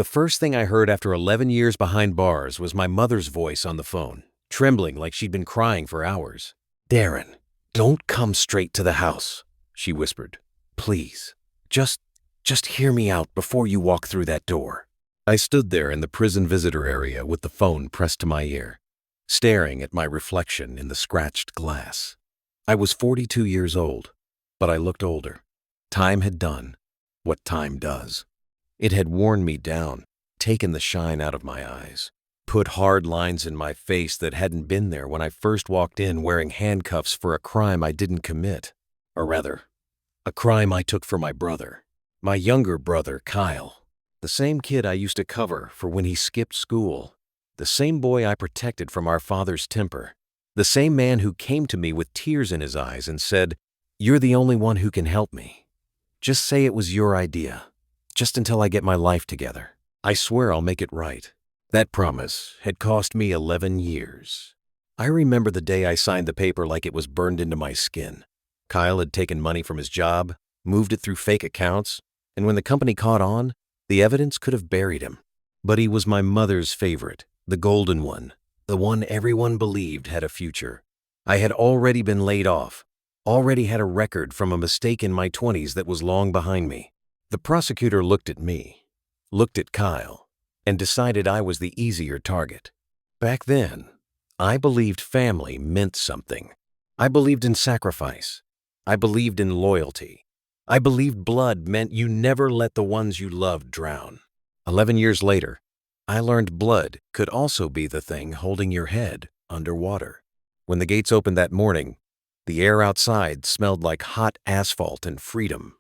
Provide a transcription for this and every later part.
The first thing I heard after 11 years behind bars was my mother's voice on the phone, trembling like she'd been crying for hours. "Darren, don't come straight to the house," she whispered. "Please, just hear me out before you walk through that door." I stood there in the prison visitor area with the phone pressed to my ear, staring at my reflection in the scratched glass. I was 42 years old, but I looked older. Time had done what time does. It had worn me down, taken the shine out of my eyes, put hard lines in my face that hadn't been there when I first walked in wearing handcuffs for a crime I didn't commit. Or rather, a crime I took for my brother, my younger brother, Kyle. The same kid I used to cover for when he skipped school. The same boy I protected from our father's temper. The same man who came to me with tears in his eyes and said, "You're the only one who can help me. Just say it was your idea. Just until I get my life together. I swear I'll make it right." That promise had cost me 11 years. I remember the day I signed the paper like it was burned into my skin. Kyle had taken money from his job, moved it through fake accounts, and when the company caught on, the evidence could have buried him. But he was my mother's favorite, the golden one, the one everyone believed had a future. I had already been laid off, already had a record from a mistake in my 20s that was long behind me. The prosecutor looked at me, looked at Kyle, and decided I was the easier target. Back then, I believed family meant something. I believed in sacrifice. I believed in loyalty. I believed blood meant you never let the ones you loved drown. 11 years later, I learned blood could also be the thing holding your head underwater. When the gates opened that morning, the air outside smelled like hot asphalt and freedom.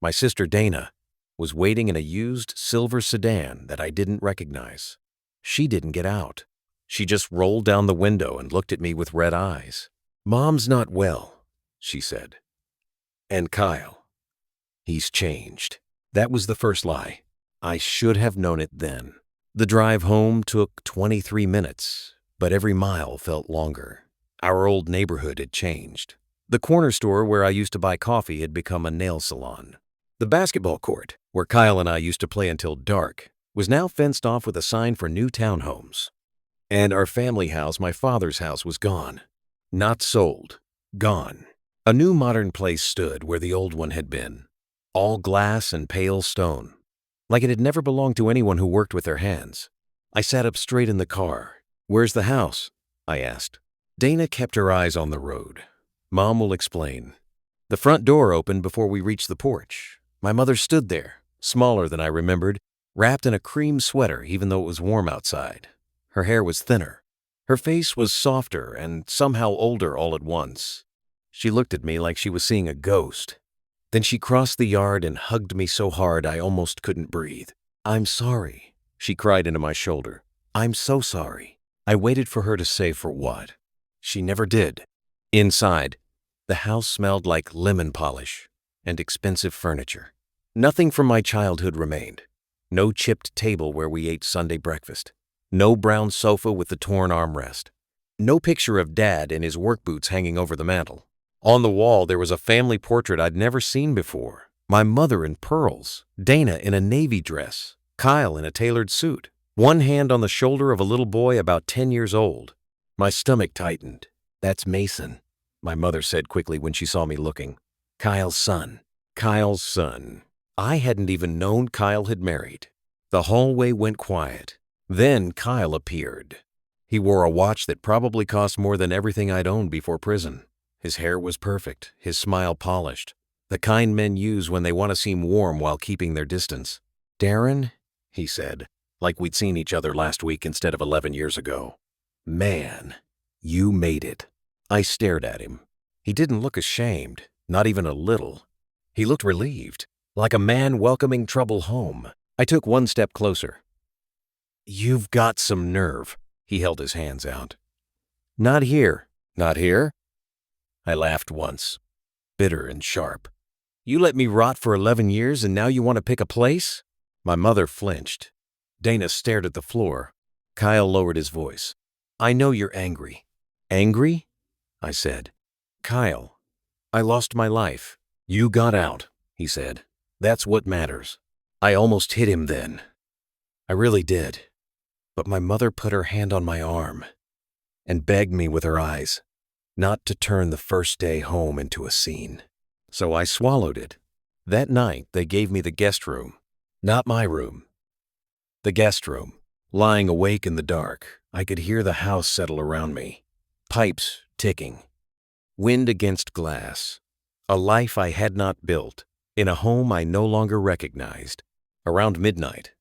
My sister Dana was waiting in a used silver sedan that I didn't recognize. She didn't get out. She just rolled down the window and looked at me with red eyes. "Mom's not well," she said. "And Kyle, he's changed." That was the first lie. I should have known it then. The drive home took 23 minutes, but every mile felt longer. Our old neighborhood had changed. The corner store where I used to buy coffee had become a nail salon. The basketball court, where Kyle and I used to play until dark, was now fenced off with a sign for new townhomes. And our family house, my father's house, was gone. Not sold. Gone. A new modern place stood where the old one had been. All glass and pale stone. Like it had never belonged to anyone who worked with their hands. I sat up straight in the car. "Where's the house?" I asked. Dana kept her eyes on the road. "Mom will explain." The front door opened before we reached the porch. My mother stood there, smaller than I remembered, wrapped in a cream sweater even though it was warm outside. Her hair was thinner. Her face was softer and somehow older all at once. She looked at me like she was seeing a ghost. Then she crossed the yard and hugged me so hard I almost couldn't breathe. "I'm sorry," she cried into my shoulder. "I'm so sorry." I waited for her to say for what. She never did. Inside, the house smelled like lemon polish and expensive furniture. Nothing from my childhood remained. No chipped table where we ate Sunday breakfast. No brown sofa with the torn armrest. No picture of Dad in his work boots hanging over the mantel. On the wall, there was a family portrait I'd never seen before. My mother in pearls, Dana in a navy dress, Kyle in a tailored suit, one hand on the shoulder of a little boy about 10 years old. My stomach tightened. "That's Mason," my mother said quickly when she saw me looking. "Kyle's son." Kyle's son. I hadn't even known Kyle had married. The hallway went quiet. Then Kyle appeared. He wore a watch that probably cost more than everything I'd owned before prison. His hair was perfect, his smile polished, the kind men use when they want to seem warm while keeping their distance. "Darren," he said, like we'd seen each other last week instead of 11 years ago. "Man, you made it." I stared at him. He didn't look ashamed, not even a little. He looked relieved, like a man welcoming trouble home. I took one step closer. "You've got some nerve." He held his hands out. "Not here." "Not here?" I laughed once, bitter and sharp. "You let me rot for 11 years and now you want to pick a place?" My mother flinched. Dana stared at the floor. Kyle lowered his voice. "I know you're angry." "Angry?" I said. "Kyle, I lost my life." "You got out," he said. "That's what matters." I almost hit him then. I really did. But my mother put her hand on my arm and begged me with her eyes not to turn the first day home into a scene. So I swallowed it. That night, they gave me the guest room. Not my room. The guest room. Lying awake in the dark, I could hear the house settle around me. Pipes ticking. Wind against glass. A life I had not built, in a home I no longer recognized. Around midnight,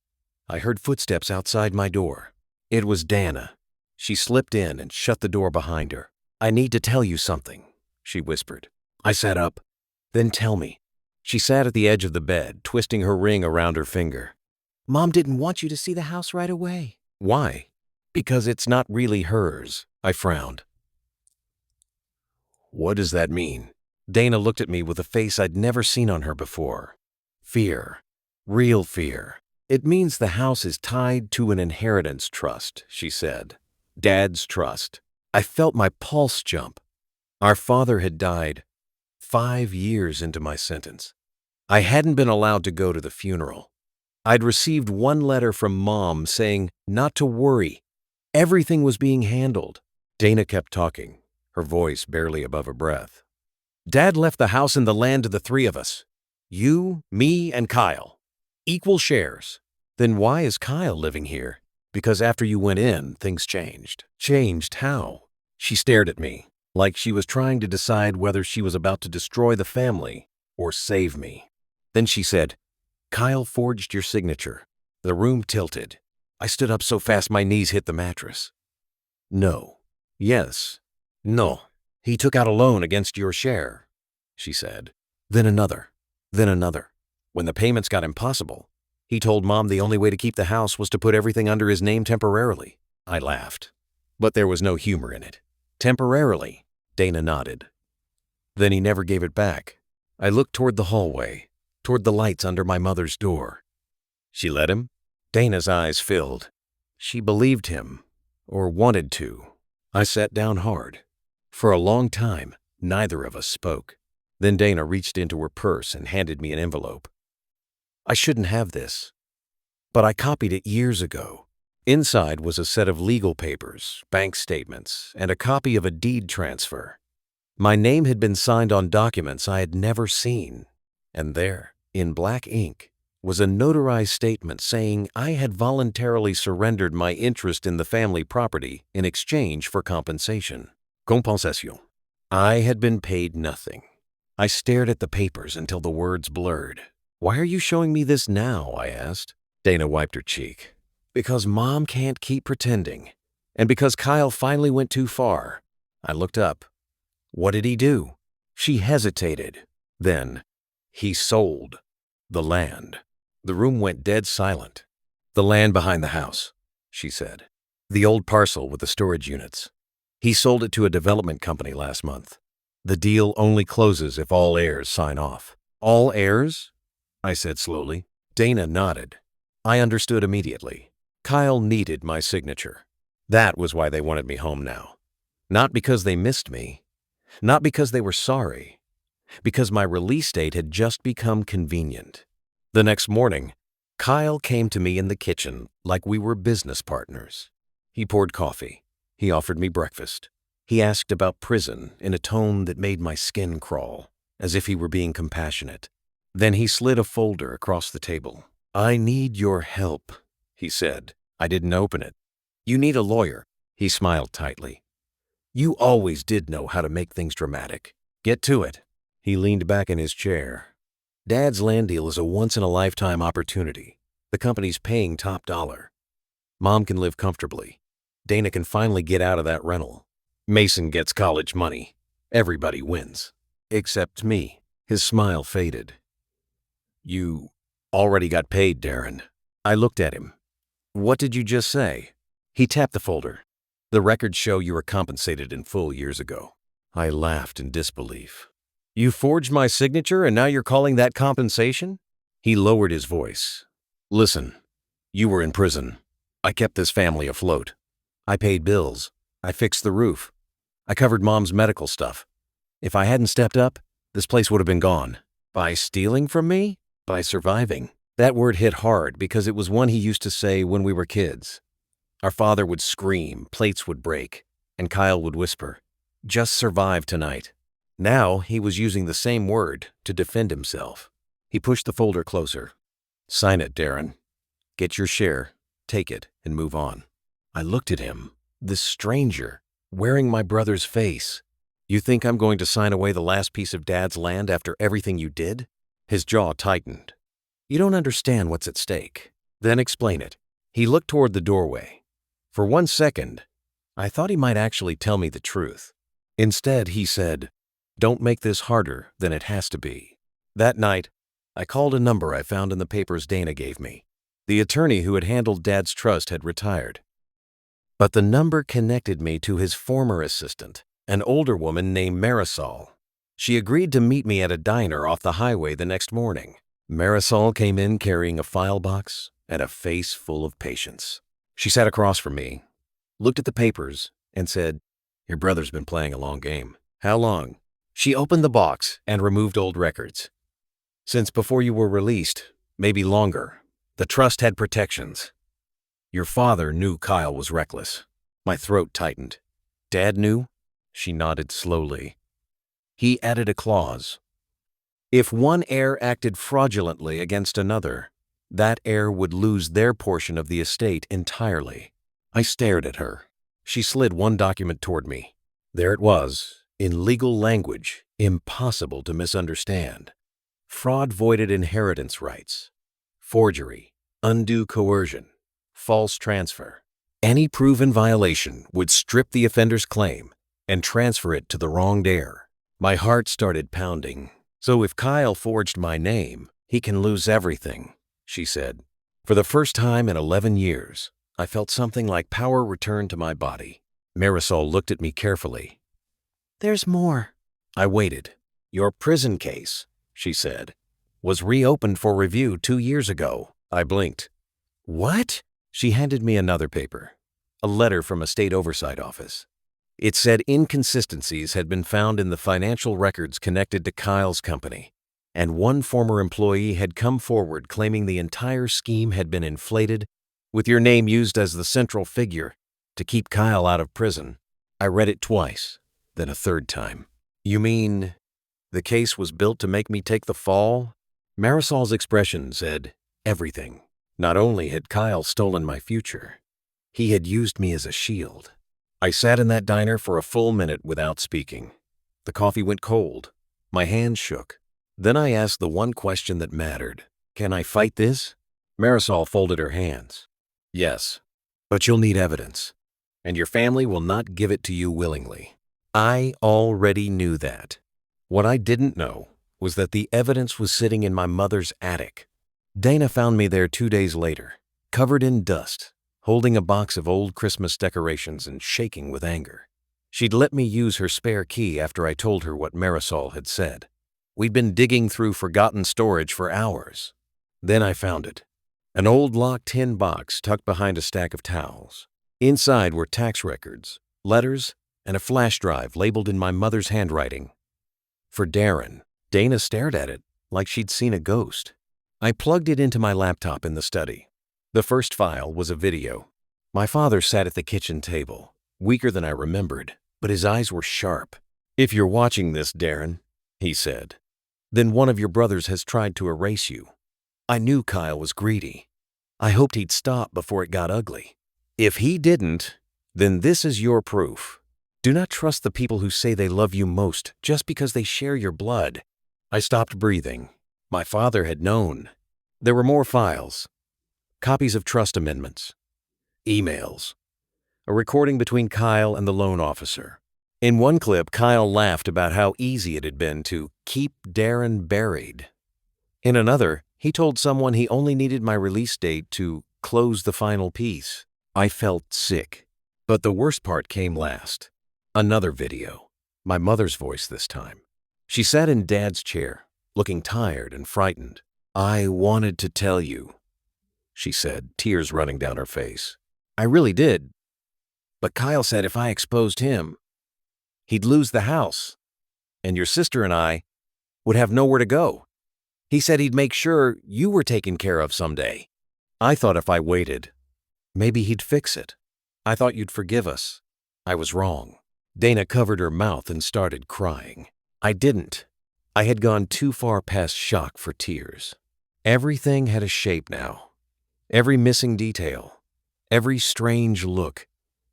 I heard footsteps outside my door. It was Dana. She slipped in and shut the door behind her. "I need to tell you something," she whispered. I sat up. "Then tell me." She sat at the edge of the bed, twisting her ring around her finger. "Mom didn't want you to see the house right away." "Why?" "Because it's not really hers." I frowned. "What does that mean?" Dana looked at me with a face I'd never seen on her before. Fear. Real fear. "It means the house is tied to an inheritance trust," she said. "Dad's trust." I felt my pulse jump. Our father had died 5 years into my sentence. I hadn't been allowed to go to the funeral. I'd received one letter from Mom saying not to worry. Everything was being handled. Dana kept talking, her voice barely above her breath. "Dad left the house and the land to the 3 of us. You, me, and Kyle. Equal shares." "Then why is Kyle living here?" "Because after you went in, things changed." "Changed how?" She stared at me, like she was trying to decide whether she was about to destroy the family or save me. Then she said, "Kyle forged your signature." The room tilted. I stood up so fast my knees hit the mattress. "No." "Yes." "No. He took out a loan against your share," she said. Then another. Then another. When the payments got impossible, he told Mom the only way to keep the house was to put everything under his name temporarily. I laughed. But there was no humor in it. "Temporarily," Dana nodded. "Then he never gave it back." I looked toward the hallway, toward the lights under my mother's door. "She let him?" Dana's eyes filled. She believed him, or wanted to. I sat down hard. For a long time, neither of us spoke. Then Dana reached into her purse and handed me an envelope. "I shouldn't have this, but I copied it years ago." Inside was a set of legal papers, bank statements, and a copy of a deed transfer. My name had been signed on documents I had never seen, and there, in black ink, was a notarized statement saying I had voluntarily surrendered my interest in the family property in exchange for compensation. Compensation. I had been paid nothing. I stared at the papers until the words blurred. "Why are you showing me this now?" I asked. Dana wiped her cheek. "Because Mom can't keep pretending, and because Kyle finally went too far." I looked up. "What did he do?" She hesitated. Then, "He sold the land." The room went dead silent. "The land behind the house," she said. "The old parcel with the storage units. He sold it to a development company last month. The deal only closes if all heirs sign off." "All heirs?" I said slowly. Dana nodded. I understood immediately. Kyle needed my signature. That was why they wanted me home now. Not because they missed me. Not because they were sorry. Because my release date had just become convenient. The next morning, Kyle came to me in the kitchen like we were business partners. He poured coffee. He offered me breakfast. He asked about prison in a tone that made my skin crawl, as if he were being compassionate. Then he slid a folder across the table. "I need your help," he said. I didn't open it. "You need a lawyer." He smiled tightly. "You always did know how to make things dramatic. Get to it." He leaned back in his chair. "Dad's land deal is a once-in-a-lifetime opportunity. The company's paying top dollar. Mom can live comfortably. Dana can finally get out of that rental. Mason gets college money. Everybody wins. Except me." His smile faded. "You already got paid, Darren." I looked at him. "What did you just say?" He tapped the folder. "The records show you were compensated in full years ago." I laughed in disbelief. "You forged my signature and now you're calling that compensation?" He lowered his voice. "Listen, you were in prison. I kept this family afloat. I paid bills. I fixed the roof. I covered Mom's medical stuff. If I hadn't stepped up, this place would have been gone. By stealing from me? By surviving. That word hit hard because it was one he used to say when we were kids. Our father would scream, plates would break, and Kyle would whisper, "Just survive tonight." Now he was using the same word to defend himself. He pushed the folder closer. "Sign it, Darren. Get your share, take it, and move on." I looked at him, this stranger, wearing my brother's face. "You think I'm going to sign away the last piece of Dad's land after everything you did?" His jaw tightened. "You don't understand what's at stake." "Then explain it." He looked toward the doorway. For 1 second, I thought he might actually tell me the truth. Instead, he said, "Don't make this harder than it has to be." That night, I called a number I found in the papers Dana gave me. The attorney who had handled Dad's trust had retired. But the number connected me to his former assistant, an older woman named Marisol. She agreed to meet me at a diner off the highway the next morning. Marisol came in carrying a file box and a face full of patience. She sat across from me, looked at the papers, and said, "Your brother's been playing a long game." "How long?" She opened the box and removed old records. "Since before you were released, maybe longer. The trust had protections. Your father knew Kyle was reckless." My throat tightened. "Dad knew?" She nodded slowly. "He added a clause. If one heir acted fraudulently against another, that heir would lose their portion of the estate entirely." I stared at her. She slid one document toward me. There it was, in legal language, impossible to misunderstand. Fraud voided inheritance rights. Forgery, undue coercion, false transfer. Any proven violation would strip the offender's claim and transfer it to the wronged heir. My heart started pounding. "So if Kyle forged my name, he can lose everything," she said. For the first time in 11 years, I felt something like power return to my body. Marisol looked at me carefully. "There's more." I waited. "Your prison case," she said, "was reopened for review 2 years ago." I blinked. "What?" She handed me another paper, a letter from a state oversight office. It said inconsistencies had been found in the financial records connected to Kyle's company, and one former employee had come forward claiming the entire scheme had been inflated, with your name used as the central figure, to keep Kyle out of prison. I read it twice, then a third time. "You mean the case was built to make me take the fall?" Marisol's expression said everything. Not only had Kyle stolen my future, he had used me as a shield. I sat in that diner for a full minute without speaking. The coffee went cold. My hands shook. Then I asked the one question that mattered. "Can I fight this?" Marisol folded her hands. "Yes, but you'll need evidence, and your family will not give it to you willingly." I already knew that. What I didn't know was that the evidence was sitting in my mother's attic. Dana found me there 2 days later, covered in dust, holding a box of old Christmas decorations and shaking with anger. She'd let me use her spare key after I told her what Marisol had said. We'd been digging through forgotten storage for hours. Then I found it. An old locked tin box tucked behind a stack of towels. Inside were tax records, letters, and a flash drive labeled in my mother's handwriting. For Darren. Dana stared at it like she'd seen a ghost. I plugged it into my laptop in the study. The first file was a video. My father sat at the kitchen table, weaker than I remembered, but his eyes were sharp. "If you're watching this, Darren," he said, "then one of your brothers has tried to erase you. I knew Kyle was greedy. I hoped he'd stop before it got ugly. If he didn't, then this is your proof. Do not trust the people who say they love you most just because they share your blood." I stopped breathing. My father had known. There were more files. Copies of trust amendments. Emails. A recording between Kyle and the loan officer. In one clip, Kyle laughed about how easy it had been to keep Darren buried. In another, he told someone he only needed my release date to close the final piece. I felt sick. But the worst part came last. Another video. My mother's voice this time. She sat in Dad's chair, looking tired and frightened. "I wanted to tell you," she said, tears running down her face. "I really did. But Kyle said if I exposed him, he'd lose the house, and your sister and I would have nowhere to go." He said he'd make sure you were taken care of someday. I thought if I waited, maybe he'd fix it. I thought you'd forgive us. I was wrong." Dana covered her mouth and started crying. I didn't. I had gone too far past shock for tears. Everything had a shape now. Every missing detail, every strange look,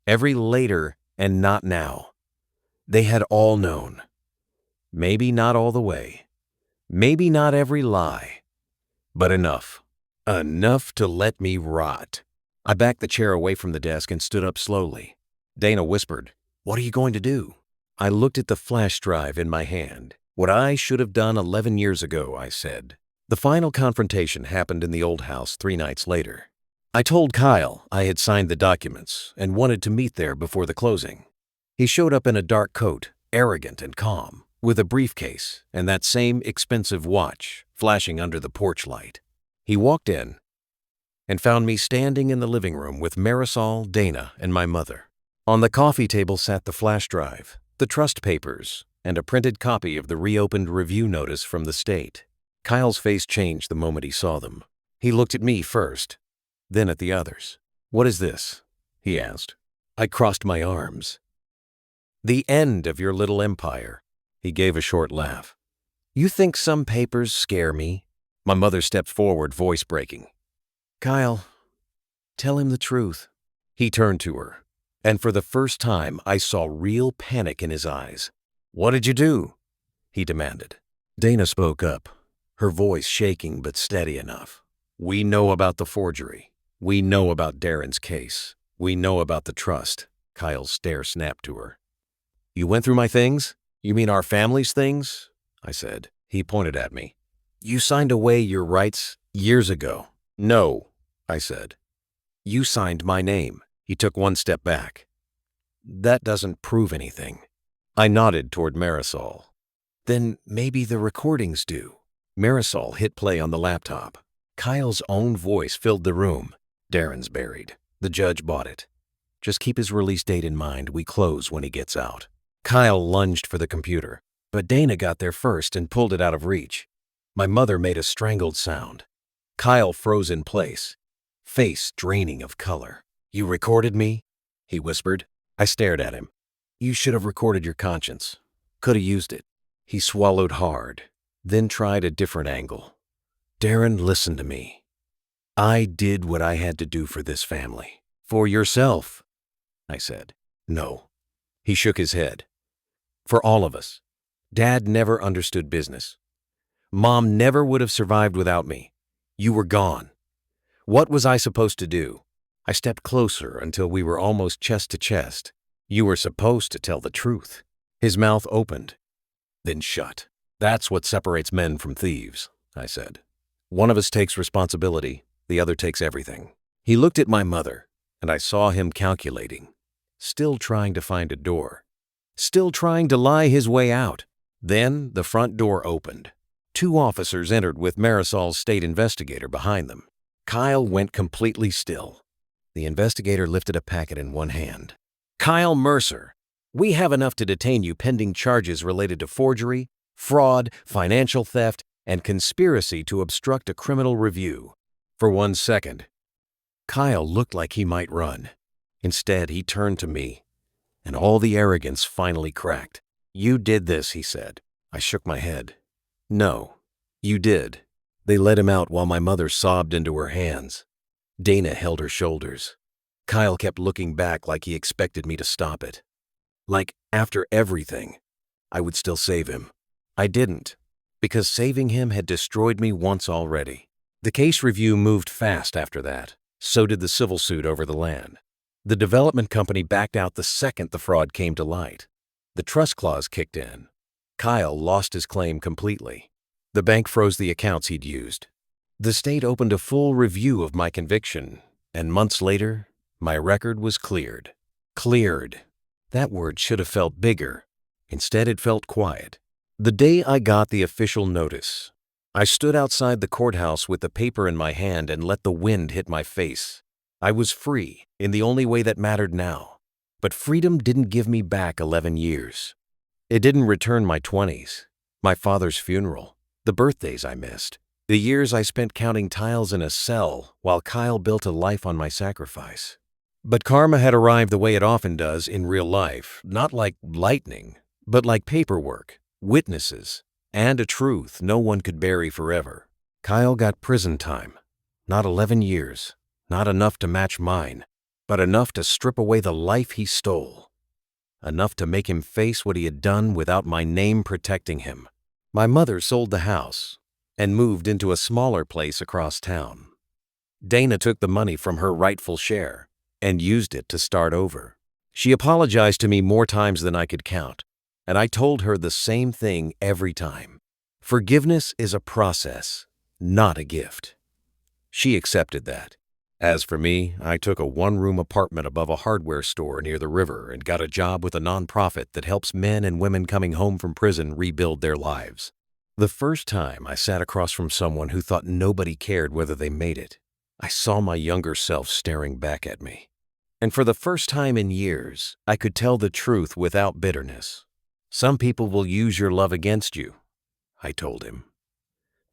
every later and not now. They had all known. Maybe not all the way. Maybe not every lie. But enough. Enough to let me rot. I backed the chair away from the desk and stood up slowly. Dana whispered, "What are you going to do?" I looked at the flash drive in my hand. "What I should have done 11 years ago," I said. The final confrontation happened in the old house 3 nights later. I told Kyle I had signed the documents and wanted to meet there before the closing. He showed up in a dark coat, arrogant and calm, with a briefcase and that same expensive watch flashing under the porch light. He walked in and found me standing in the living room with Marisol, Dana, and my mother. On the coffee table sat the flash drive, the trust papers, and a printed copy of the reopened review notice from the state. Kyle's face changed the moment he saw them. He looked at me first, then at the others. "What is this?" he asked. I crossed my arms. "The end of your little empire." He gave a short laugh. "You think some papers scare me?" My mother stepped forward, voice breaking. "Kyle, tell him the truth." He turned to her, and for the first time I saw real panic in his eyes. "What did you do?" he demanded. Dana spoke up, her voice shaking but steady enough. "We know about the forgery. We know about Darren's case. We know about the trust." Kyle's stare snapped to her. "You went through my things? You mean our family's things?" I said. He pointed at me. "You signed away your rights years ago." "No," I said. "You signed my name." He took one step back. "That doesn't prove anything." I nodded toward Marisol. "Then maybe the recordings do." Marisol hit play on the laptop. Kyle's own voice filled the room. "Darren's buried. The judge bought it. Just keep his release date in mind. We close when he gets out." Kyle lunged for the computer, but Dana got there first and pulled it out of reach. My mother made a strangled sound. Kyle froze in place, face draining of color. "You recorded me?" he whispered. I stared at him. "You should have recorded your conscience. Could have used it." He swallowed hard, then tried a different angle. "Darren, listen to me. I did what I had to do for this family." "For yourself," I said. "No." He shook his head. "For all of us. Dad never understood business. Mom never would have survived without me. You were gone. What was I supposed to do?" I stepped closer until we were almost chest to chest. "You were supposed to tell the truth." His mouth opened, then shut. "That's what separates men from thieves," I said. "One of us takes responsibility, the other takes everything." He looked at my mother, and I saw him calculating, still trying to find a door, still trying to lie his way out. Then the front door opened. 2 officers entered with Marisol's state investigator behind them. Kyle went completely still. The investigator lifted a packet in one hand. "Kyle Mercer, we have enough to detain you pending charges related to forgery, fraud, financial theft, and conspiracy to obstruct a criminal review." For 1 second, Kyle looked like he might run. Instead, he turned to me, and all the arrogance finally cracked. "You did this," he said. I shook my head. "No, you did." They let him out while my mother sobbed into her hands. Dana held her shoulders. Kyle kept looking back like he expected me to stop it. Like, after everything, I would still save him. I didn't, because saving him had destroyed me once already. The case review moved fast after that. So did the civil suit over the land. The development company backed out the second the fraud came to light. The trust clause kicked in. Kyle lost his claim completely. The bank froze the accounts he'd used. The state opened a full review of my conviction, and months later, my record was cleared. Cleared. That word should have felt bigger. Instead, it felt quiet. The day I got the official notice, I stood outside the courthouse with the paper in my hand and let the wind hit my face. I was free in the only way that mattered now. But freedom didn't give me back 11 years. It didn't return my 20s, my father's funeral, the birthdays I missed. The years I spent counting tiles in a cell while Kyle built a life on my sacrifice. But karma had arrived the way it often does in real life, not like lightning, but like paperwork, witnesses, and a truth no one could bury forever. Kyle got prison time. Not 11 years, not enough to match mine, but enough to strip away the life he stole. Enough to make him face what he had done without my name protecting him. My mother sold the house and moved into a smaller place across town. Dana took the money from her rightful share and used it to start over. She apologized to me more times than I could count, and I told her the same thing every time. Forgiveness is a process, not a gift. She accepted that. As for me, I took a one-room apartment above a hardware store near the river and got a job with a nonprofit that helps men and women coming home from prison rebuild their lives. The first time I sat across from someone who thought nobody cared whether they made it, I saw my younger self staring back at me. And for the first time in years, I could tell the truth without bitterness. Some people will use your love against you, I told him.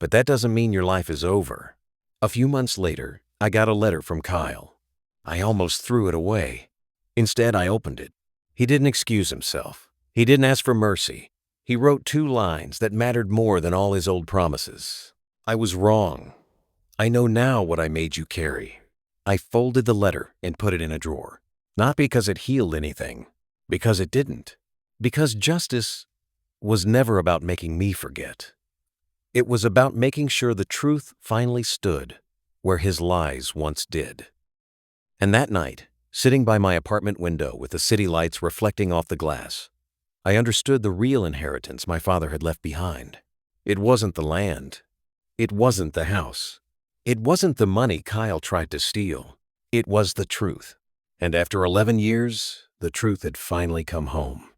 But that doesn't mean your life is over. A few months later, I got a letter from Kyle. I almost threw it away. Instead, I opened it. He didn't excuse himself. He didn't ask for mercy. He wrote 2 lines that mattered more than all his old promises. I was wrong. I know now what I made you carry. I folded the letter and put it in a drawer. Not because it healed anything, because it didn't. Because justice was never about making me forget. It was about making sure the truth finally stood where his lies once did. And that night, sitting by my apartment window with the city lights reflecting off the glass, I understood the real inheritance my father had left behind. It wasn't the land. It wasn't the house. It wasn't the money Kyle tried to steal. It was the truth. And after 11 years, the truth had finally come home.